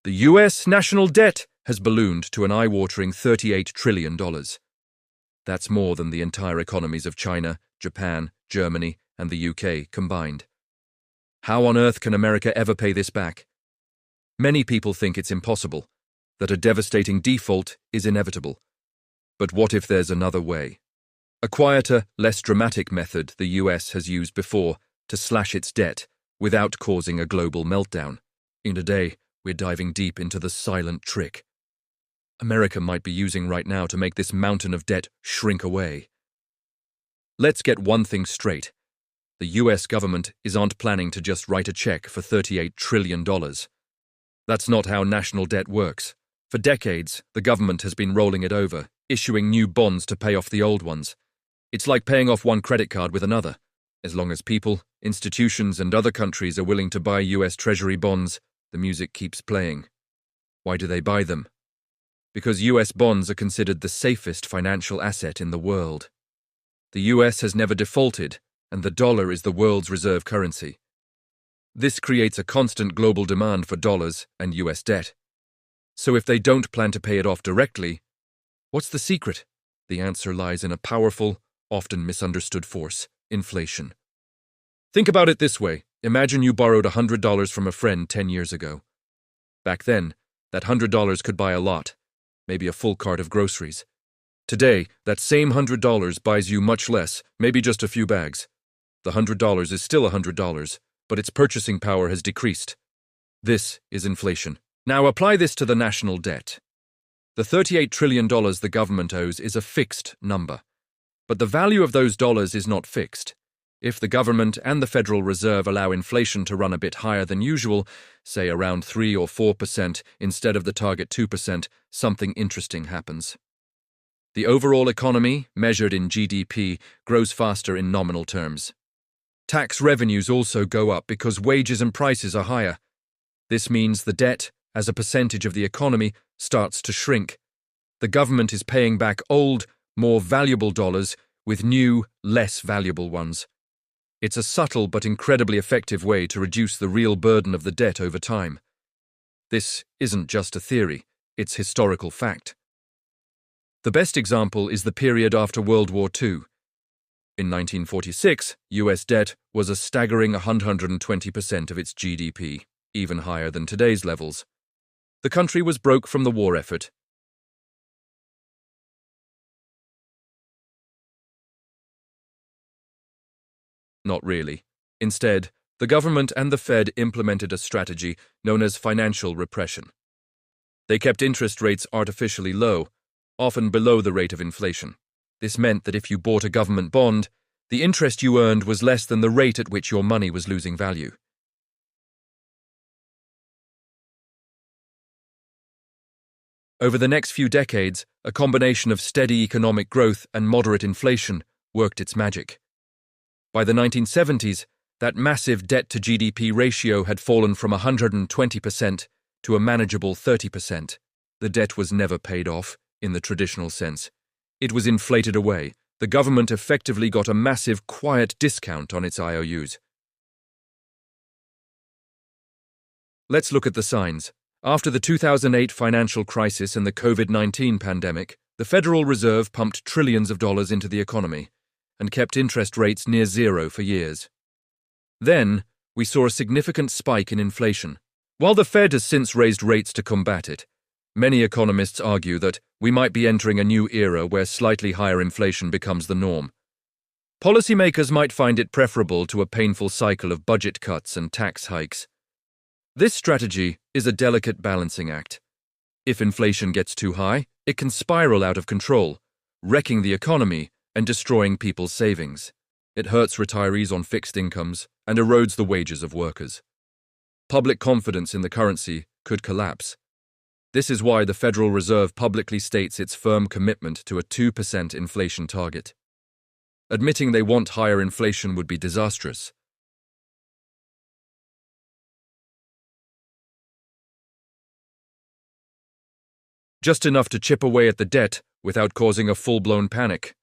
The US national debt has ballooned to an eye-watering $38 trillion. That's more than the entire economies of China, Japan, Germany, and the UK combined. How on earth can America ever pay this back? Many people think it's impossible, that a devastating default is inevitable. But what if there's another way? A quieter, less dramatic method the US has used before to slash its debt without causing a global meltdown. In today, we're diving deep into the silent trick America might be using right now to make this mountain of debt shrink away. Let's get one thing straight. The US government isn't planning to just write a check for $38 trillion. That's not how national debt works. For decades, the government has been rolling it over, issuing new bonds to pay off the old ones. It's like paying off one credit card with another. As long as people, institutions, and other countries are willing to buy US Treasury bonds, the music keeps playing. Why do they buy them? Because US bonds are considered the safest financial asset in the world. The US has never defaulted, and the dollar is the world's reserve currency. This creates a constant global demand for dollars and US debt. So if they don't plan to pay it off directly, what's the secret? The answer lies in a powerful, often misunderstood force: inflation. Think about it this way. Imagine you borrowed $100 from a friend 10 years ago. Back then, that $100 could buy a lot, maybe a full cart of groceries. Today, that same $100 buys you much less, maybe just a few bags. The $100 is still $100, but its purchasing power has decreased. This is inflation. Now apply this to the national debt. The $38 trillion the government owes is a fixed number. But the value of those dollars is not fixed. If the government and the Federal Reserve allow inflation to run a bit higher than usual, say around 3 or 4% instead of the target 2%, something interesting happens. The overall economy, measured in GDP, grows faster in nominal terms. Tax revenues also go up because wages and prices are higher. This means the debt, as a percentage of the economy, starts to shrink. The government is paying back old, more valuable dollars with new, less valuable ones. It's a subtle but incredibly effective way to reduce the real burden of the debt over time. This isn't just a theory, it's historical fact. The best example is the period after World War II. In 1946, US debt was a staggering 120% of its GDP, even higher than today's levels. The country was broke from the war effort. Not really. Instead, the government and the Fed implemented a strategy known as financial repression. They kept interest rates artificially low, often below the rate of inflation. This meant that if you bought a government bond, the interest you earned was less than the rate at which your money was losing value. Over the next few decades, a combination of steady economic growth and moderate inflation worked its magic. By the 1970s, that massive debt-to-GDP ratio had fallen from 120% to a manageable 30%. The debt was never paid off, in the traditional sense. It was inflated away. The government effectively got a massive, quiet discount on its IOUs. Let's look at the signs. After the 2008 financial crisis and the COVID-19 pandemic, the Federal Reserve pumped trillions of dollars into the economy and kept interest rates near zero for years. Then, we saw a significant spike in inflation. While the Fed has since raised rates to combat it, many economists argue that we might be entering a new era where slightly higher inflation becomes the norm. Policymakers might find it preferable to a painful cycle of budget cuts and tax hikes. This strategy is a delicate balancing act. If inflation gets too high, it can spiral out of control, wrecking the economy and destroying people's savings. It hurts retirees on fixed incomes and erodes the wages of workers. Public confidence in the currency could collapse. This is why the Federal Reserve publicly states its firm commitment to a 2% inflation target. Admitting they want higher inflation would be disastrous. Just enough to chip away at the debt without causing a full-blown panic.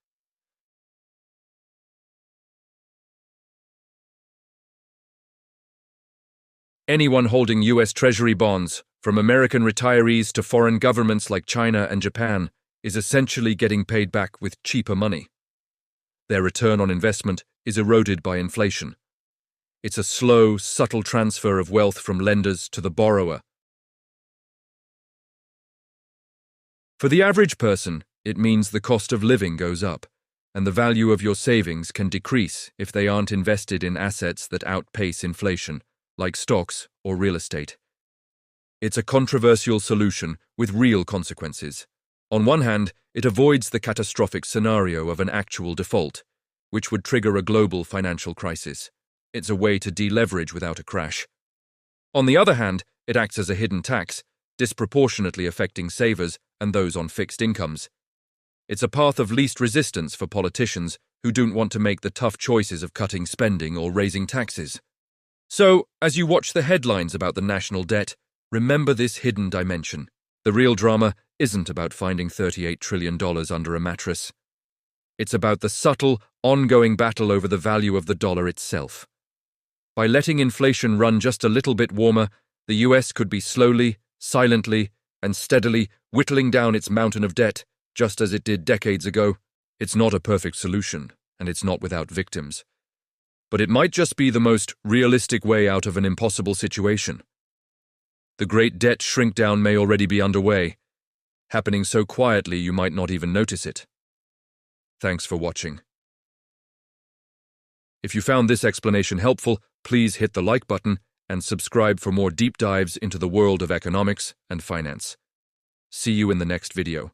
Anyone holding US Treasury bonds from American retirees to foreign governments like China and Japan, is essentially getting paid back with cheaper money. Their return on investment is eroded by inflation. It's a slow, subtle transfer of wealth from lenders to the borrower. For the average person, it means the cost of living goes up, and the value of your savings can decrease if they aren't invested in assets that outpace inflation, like stocks or real estate. It's a controversial solution with real consequences. On one hand, it avoids the catastrophic scenario of an actual default, which would trigger a global financial crisis. It's a way to deleverage without a crash. On the other hand, it acts as a hidden tax, disproportionately affecting savers and those on fixed incomes. It's a path of least resistance for politicians who don't want to make the tough choices of cutting spending or raising taxes. So, as you watch the headlines about the national debt, remember this hidden dimension. The real drama isn't about finding $38 trillion under a mattress. It's about the subtle, ongoing battle over the value of the dollar itself. By letting inflation run just a little bit warmer, the US could be slowly, silently, and steadily whittling down its mountain of debt, just as it did decades ago. It's not a perfect solution, and it's not without victims. But it might just be the most realistic way out of an impossible situation. The great debt shrink-down may already be underway, happening so quietly you might not even notice it. Thanks for watching. If you found this explanation helpful, please hit the like button and subscribe for more deep dives into the world of economics and finance. See you in the next video.